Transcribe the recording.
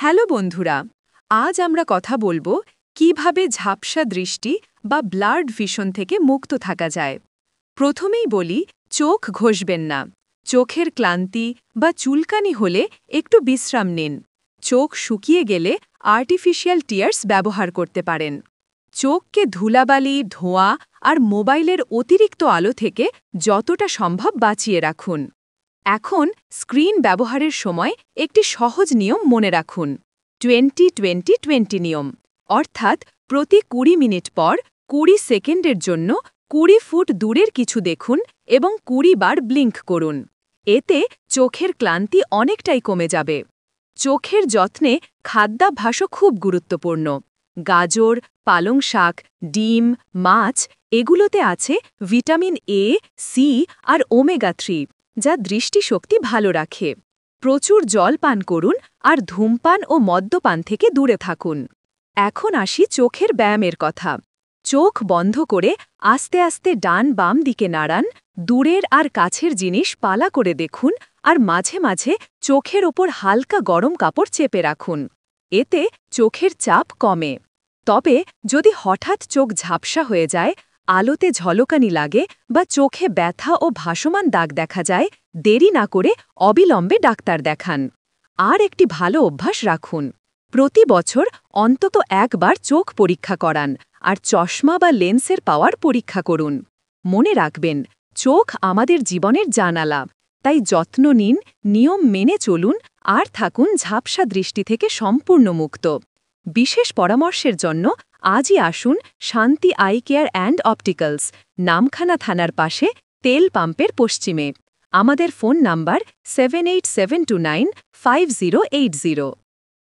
Hello বন্ধুরা, আজ আমরা কথা বলবো কিভাবে ঝাপসা দৃষ্টি বা ব্লার্ড ভিশন থেকে মুক্ত থাকা যায়। প্রথমেই বলি, চোখ ঘষবেন না। চোখের ক্লান্তি বা চুলকানি হলে একটু বিশ্রাম নিন। চোখ শুকিয়ে গেলে আর্টিফিশিয়াল টিয়ার্স ব্যবহার করতে পারেন। চোখকে ধুলাবালি, ধোঁয়া আর মোবাইলের অতিরিক্ত আলো থেকে যতটা সম্ভব বাঁচিয়ে রাখুন। এখন স্ক্রিন ব্যবহারের সময় একটি সহজ নিয়ম মনে রাখুন, 20-20-20 নিয়ম, অর্থাৎ প্রতি 20 মিনিট পর 20 সেকেন্ডের জন্য 20 ফুট দূরের কিছু দেখুন এবং 20 বার ব্লিঙ্ক করুন। এতে চোখের ক্লান্তি অনেকটাই কমে যাবে। চোখের যত্নে খাদ্যাভ্যাসও খুব গুরুত্বপূর্ণ। গাজর, পালং শাক, ডিম, মাছ এগুলোতে আছে ভিটামিন এ, সি আর ওমেগা-3, যা দৃষ্টিশক্তি ভালো রাখে। প্রচুর জল পান করুন আর ধূমপান ও মদ্যপান থেকে দূরে থাকুন। এখন আসি চোখের ব্যায়ামের কথা। চোখ বন্ধ করে আস্তে আস্তে ডান বাম দিকে নাড়ান, দূরের আর কাছের জিনিস পালা করে দেখুন আর মাঝে মাঝে চোখের ওপর হালকা গরম কাপড় চেপে রাখুন। এতে চোখের চাপ কমে। তবে যদি হঠাৎ চোখ ঝাপসা হয়ে যায়, আলোতে ঝলকানি লাগে বা চোখে ব্যথা ও ভাসমান দাগ দেখা যায়, দেরি না করে অবিলম্বে ডাক্তার দেখান। আর একটি ভালো অভ্যাস রাখুন, প্রতি বছর অন্তত একবার চোখ পরীক্ষা করান আর চশমা বা লেন্সের পাওয়ার পরীক্ষা করুন। মনে রাখবেন, চোখ আমাদের জীবনের জানালা, তাই যত্ন নিন, নিয়ম মেনে চলুন আর থাকুন ঝাপসা দৃষ্টি থেকে সম্পূর্ণ মুক্ত। বিশেষ পরামর্শের জন্য আজই আসুন শান্তি eye care and opticals, Namkhana থানার পাশে, তেল পাম্পের পশ্চিমে। আমাদের ফোন নাম্বার 7872955080।